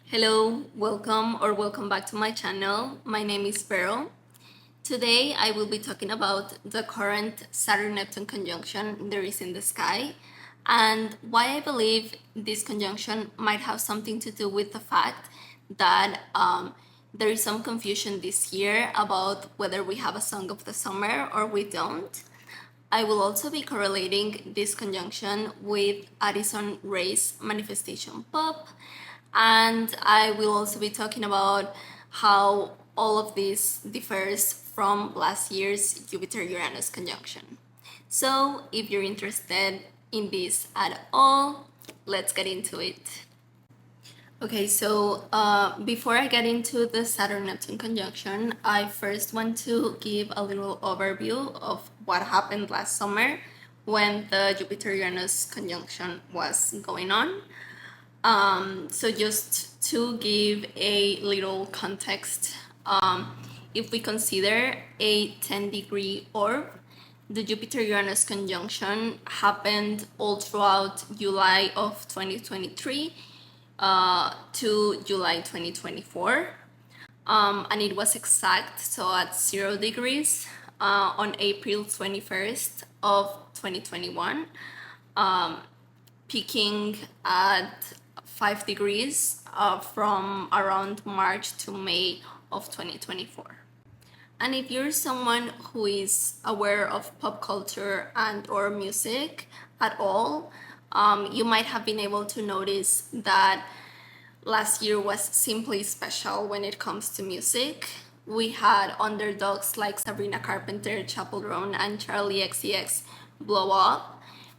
Hello, welcome back to my channel. My name is Vero. Today I will be talking about the current Saturn-Neptune conjunction there is in the sky and why I believe this conjunction might have something to do with the fact that there is some confusion this year about whether we have a song of the summer or we don't. I will also be correlating this conjunction with Addison Rae's manifestation pop, and I will also be talking about how all of this differs from last year's Jupiter-Uranus conjunction. So if you're interested in this at all, let's get into it. Okay, so before I get into the Saturn-Neptune conjunction, I first want to give a little overview of what happened last summer when the Jupiter-Uranus conjunction was going on. So just to give a little context, if we consider a 10-degree orb, the Jupiter-Uranus conjunction happened all throughout July of 2023 to July 2024. And it was exact, so at 0 degrees on April 21st of 2021, peaking at 5 degrees from around March to May of 2024. And if you're someone who is aware of pop culture and or music at all, you might have been able to notice that last year was simply special when it comes to music. We had underdogs like Sabrina Carpenter, Chappell Roan, and Charlie XCX blow up.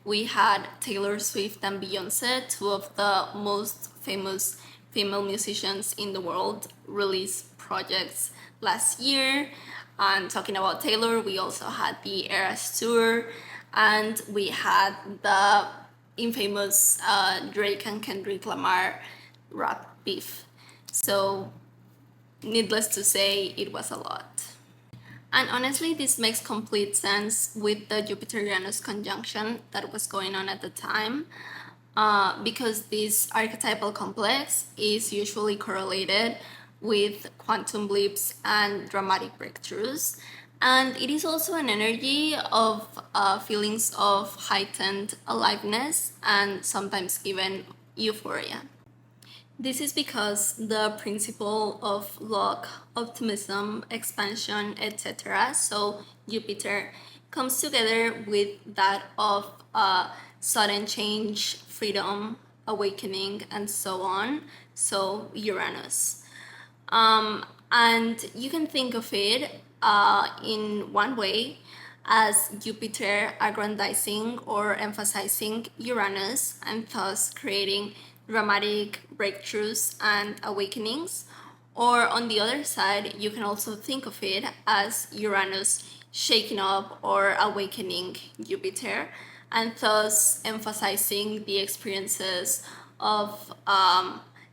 We had Taylor Swift and Beyonce, two of the most famous female musicians in the world, release projects last year. And talking about Taylor, we also had the Eras Tour, and we had the infamous Drake and Kendrick Lamar rap beef. So needless to say, it was a lot. And honestly, this makes complete sense with the Jupiter-Uranus conjunction that was going on at the time, because this archetypal complex is usually correlated with quantum leaps and dramatic breakthroughs. And it is also an energy of feelings of heightened aliveness and sometimes even euphoria. This is because the principle of luck, optimism, expansion, etc., so Jupiter, comes together with that of sudden change, freedom, awakening, and so on, so Uranus. And you can think of it in one way as Jupiter aggrandizing or emphasizing Uranus and thus creating dramatic breakthroughs and awakenings. Or on the other side, you can also think of it as Uranus shaking up or awakening Jupiter and thus emphasizing the experiences of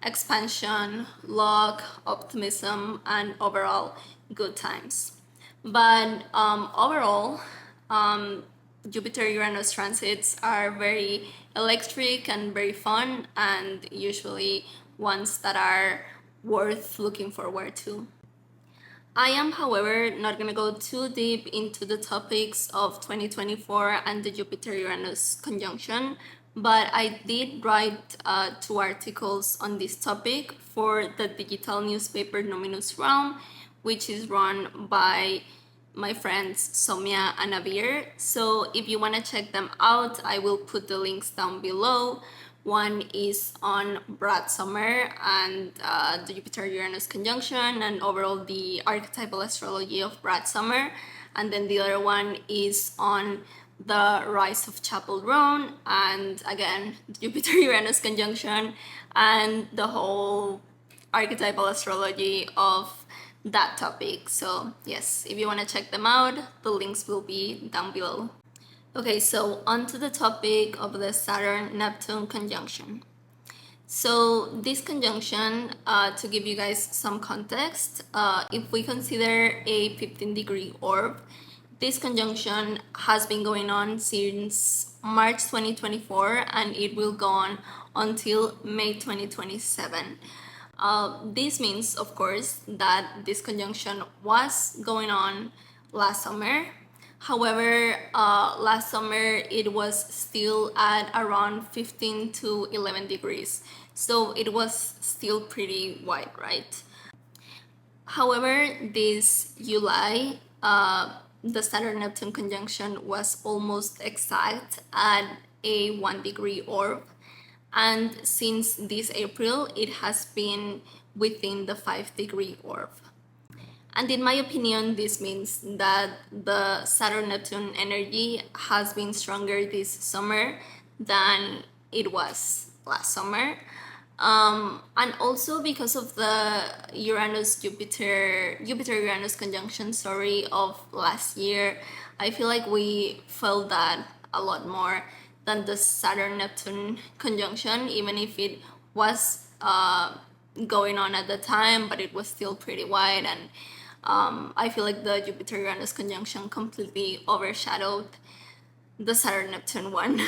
expansion, luck, optimism, and overall good times. But overall, Jupiter-Uranus transits are very electric and very fun, and usually ones that are worth looking forward to. I am, however, not going to go too deep into the topics of 2024 and the Jupiter-Uranus conjunction, but I did write 2 articles on this topic for the digital newspaper Nominus Realm, which is run by my friends Somia and Abir. So if you want to check them out, I will put the links down below. One is on Brad Summer and the Jupiter-Uranus conjunction and overall the archetypal astrology of Brad Summer. And then the other one is on the rise of Chappell Roan and again, Jupiter-Uranus conjunction and the whole archetypal astrology of that topic. So yes, if you want to check them out, the links will be down below. Okay, so on to the topic of the Saturn-Neptune conjunction. So this conjunction, to give you guys some context, if we consider a 15-degree orb, this conjunction has been going on since March 2024 and it will go on until May 2027. This means, of course, that this conjunction was going on last summer. However, last summer it was still at around 15 to 11 degrees. So it was still pretty wide, right? However, this July, the Saturn-Neptune conjunction was almost exact at a 1 degree orb. And since this April, it has been within the 5 degree orb. And in my opinion, this means that the Saturn-Neptune energy has been stronger this summer than it was last summer. And also because of the Jupiter-Uranus conjunction, of last year, I feel like we felt that a lot more than the Saturn-Neptune conjunction, even if it was going on at the time, but it was still pretty wide. And I feel like the Jupiter-Uranus conjunction completely overshadowed the Saturn-Neptune one.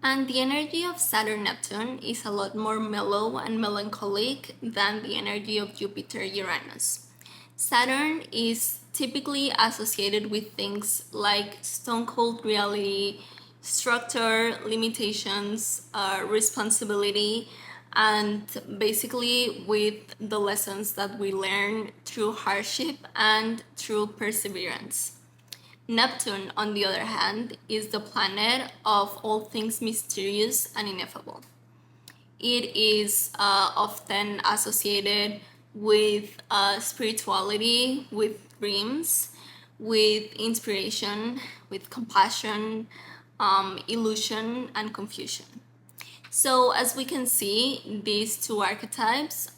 And the energy of Saturn-Neptune is a lot more mellow and melancholic than the energy of Jupiter-Uranus. Saturn is typically associated with things like stone cold reality, structure, limitations, responsibility, and basically with the lessons that we learn through hardship and through perseverance. Neptune, on the other hand, is the planet of all things mysterious and ineffable. It is often associated with spirituality, with dreams, with inspiration, with compassion, illusion, and confusion. So, as we can see, these two archetypes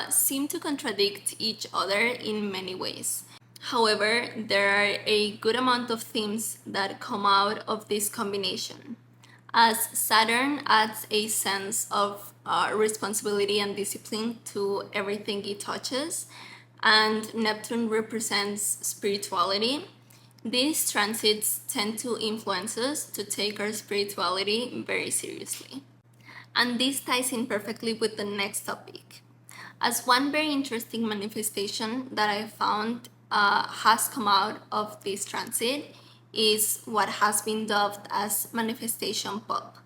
seem to contradict each other in many ways. However, there are a good amount of themes that come out of this combination, as Saturn adds a sense of responsibility and discipline to everything it touches, and Neptune represents spirituality. These transits tend to influence us to take our spirituality very seriously. And this ties in perfectly with the next topic. As one very interesting manifestation that I found has come out of this transit is what has been dubbed as manifestation pop.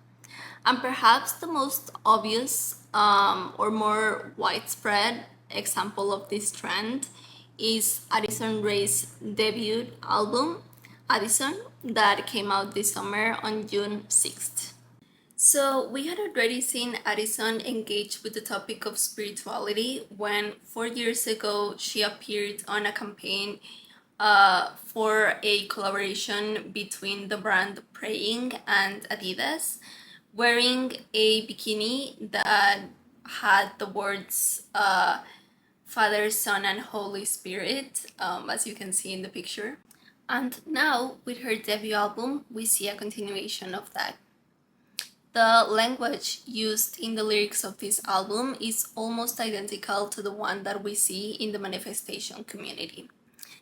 And perhaps the most obvious or more widespread example of this trend is Addison Rae's debut album, Addison, that came out this summer on June 6th. So, we had already seen Addison engage with the topic of spirituality when 4 years ago she appeared on a campaign for a collaboration between the brand Praying and Adidas, wearing a bikini that had the words Father, Son, and Holy Spirit, as you can see in the picture. And now, with her debut album, we see a continuation of that. The language used in the lyrics of this album is almost identical to the one that we see in the manifestation community,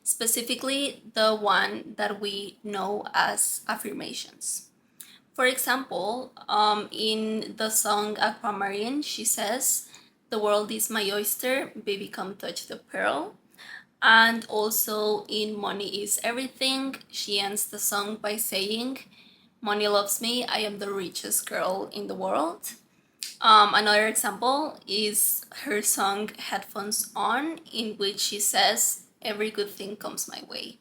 specifically the one that we know as affirmations. For example, in the song Aquamarine, she says, "The world is my oyster, baby come touch the pearl." And also in Money is Everything, she ends the song by saying, "Money loves me, I am the richest girl in the world." Another example is her song Headphones On, in which she says, "Every good thing comes my way."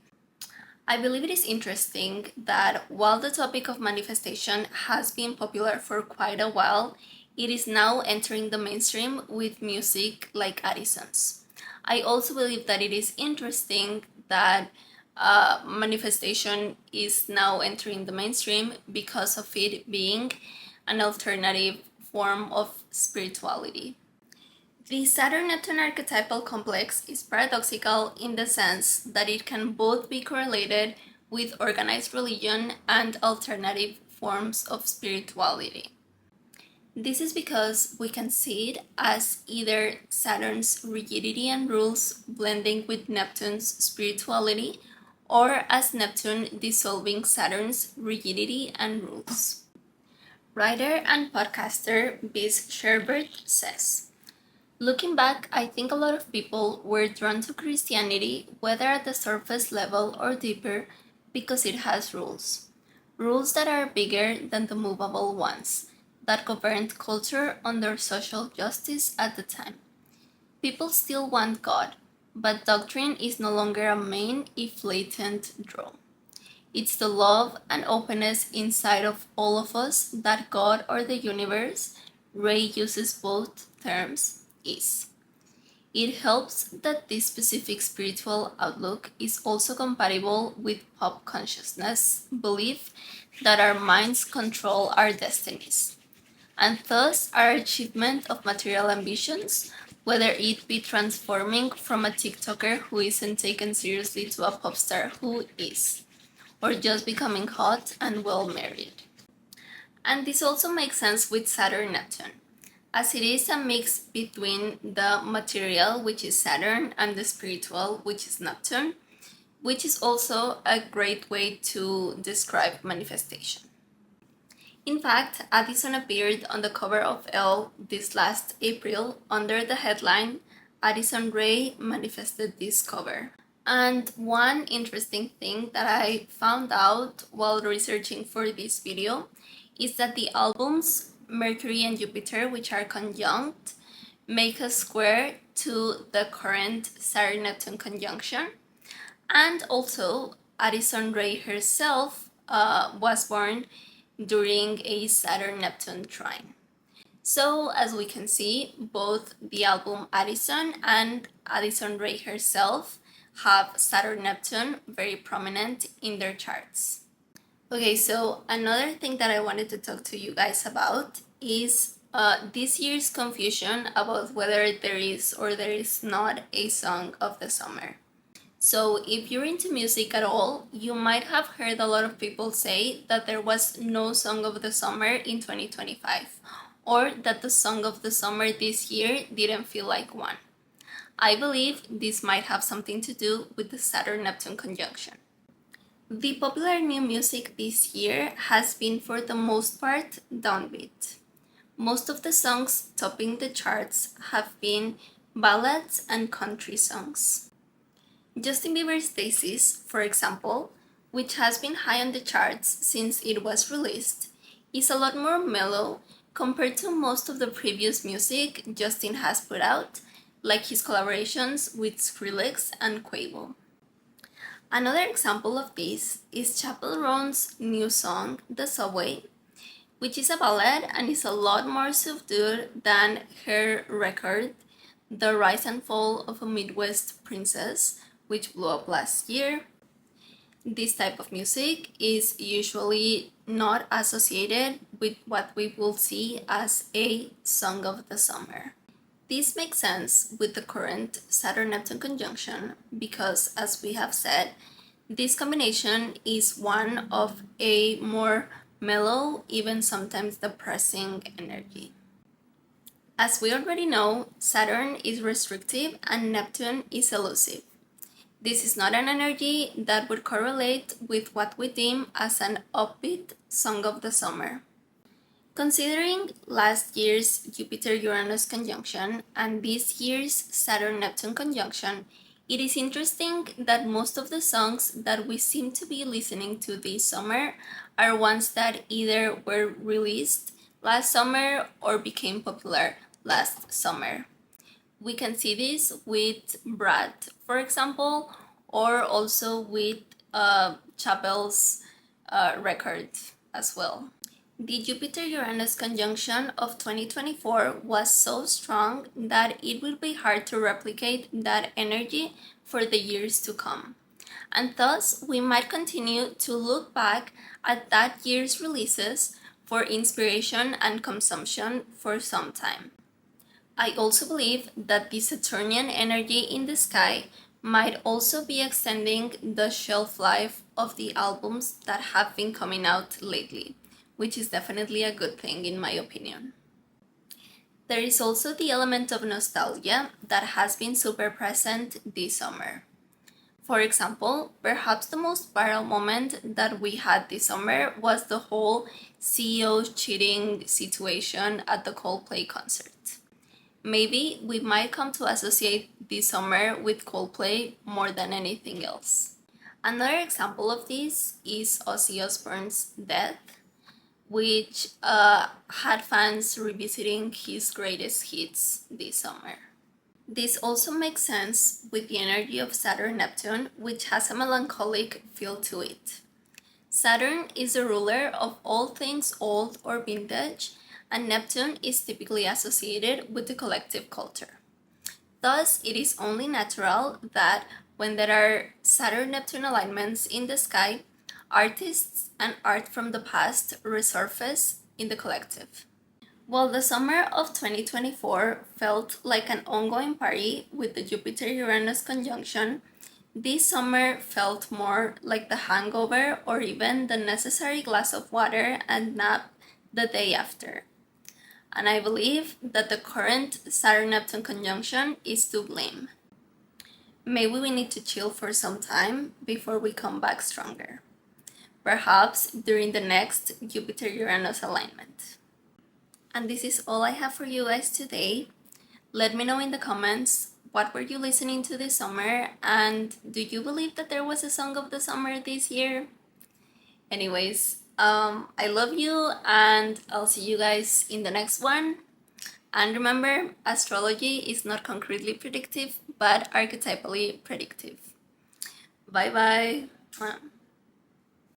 I believe it is interesting that while the topic of manifestation has been popular for quite a while, it is now entering the mainstream with music like Addison's. I also believe that it is interesting that manifestation is now entering the mainstream because of it being an alternative form of spirituality. The Saturn-Neptune archetypal complex is paradoxical in the sense that it can both be correlated with organized religion and alternative forms of spirituality. This is because we can see it as either Saturn's rigidity and rules blending with Neptune's spirituality, or as Neptune dissolving Saturn's rigidity and rules. Writer and podcaster Biz Sherbert says, Looking back, I think a lot of people were drawn to Christianity, whether at the surface level or deeper, because it has rules. Rules that are bigger than the movable ones, that governed culture under social justice at the time. People still want God, but doctrine is no longer a main if latent draw. It's the love and openness inside of all of us that God or the universe, Ray uses both terms, is. It helps that this specific spiritual outlook is also compatible with pop consciousness belief that our minds control our destinies, and thus our achievement of material ambitions, whether it be transforming from a TikToker who isn't taken seriously to a pop star who is, or just becoming hot and well married. And this also makes sense with Saturn-Neptune, as it is a mix between the material, which is Saturn, and the spiritual, which is Neptune, which is also a great way to describe manifestation. In fact, Addison appeared on the cover of Elle this last April under the headline Addison Rae manifested this cover. And one interesting thing that I found out while researching for this video is that the albums Mercury and Jupiter, which are conjunct, make a square to the current Saturn-Neptune conjunction. And also, Addison Rae herself was born during a Saturn-Neptune trine. So, as we can see, both the album Addison and Addison Rae herself have Saturn-Neptune very prominent in their charts. Okay, so another thing that I wanted to talk to you guys about is this year's confusion about whether there is or there is not a song of the summer. So if you're into music at all, you might have heard a lot of people say that there was no song of the summer in 2025, or that the song of the summer this year didn't feel like one. I believe this might have something to do with the Saturn-Neptune conjunction. The popular new music this year has been for the most part downbeat. Most of the songs topping the charts have been ballads and country songs. Justin Bieber's Thesis, for example, which has been high on the charts since it was released, is a lot more mellow compared to most of the previous music Justin has put out, like his collaborations with Skrillex and Quavo. Another example of this is Chappell Roan's new song, The Subway, which is a ballad and is a lot more subdued than her record, The Rise and Fall of a Midwest Princess, which blew up last year. This type of music is usually not associated with what we will see as a song of the summer. This makes sense with the current Saturn-Neptune conjunction because, as we have said, this combination is one of a more mellow, even sometimes depressing energy. As we already know, Saturn is restrictive and Neptune is elusive. This is not an energy that would correlate with what we deem as an upbeat song of the summer. Considering last year's Jupiter-Uranus conjunction and this year's Saturn-Neptune conjunction, it is interesting that most of the songs that we seem to be listening to this summer are ones that either were released last summer or became popular last summer. We can see this with Brad, for example, or also with Chappell's record as well. The Jupiter-Uranus conjunction of 2024 was so strong that it will be hard to replicate that energy for the years to come. And thus, we might continue to look back at that year's releases for inspiration and consumption for some time. I also believe that the Saturnian energy in the sky might also be extending the shelf life of the albums that have been coming out lately, which is definitely a good thing in my opinion. There is also the element of nostalgia that has been super present this summer. For example, perhaps the most viral moment that we had this summer was the whole CEO cheating situation at the Coldplay concert. maybe we might come to associate this summer with Coldplay more than anything else. Another example of this is Ozzy Osbourne's death, which had fans revisiting his greatest hits this summer. This also makes sense with the energy of Saturn-Neptune, which has a melancholic feel to it. Saturn is the ruler of all things old or vintage, and Neptune is typically associated with the collective culture. Thus, it is only natural that when there are Saturn-Neptune alignments in the sky, artists and art from the past resurface in the collective. While the summer of 2024 felt like an ongoing party with the Jupiter-Uranus conjunction, this summer felt more like the hangover or even the necessary glass of water and nap the day after. And I believe that the current Saturn-Neptune conjunction is to blame. Maybe we need to chill for some time before we come back stronger. Perhaps during the next Jupiter-Uranus alignment. And this is all I have for you guys today. Let me know in the comments what were you listening to this summer, and do you believe that there was a song of the summer this year? Anyways, I love you, and I'll see you guys in the next one. And remember, astrology is not concretely predictive, but archetypally predictive. Bye bye.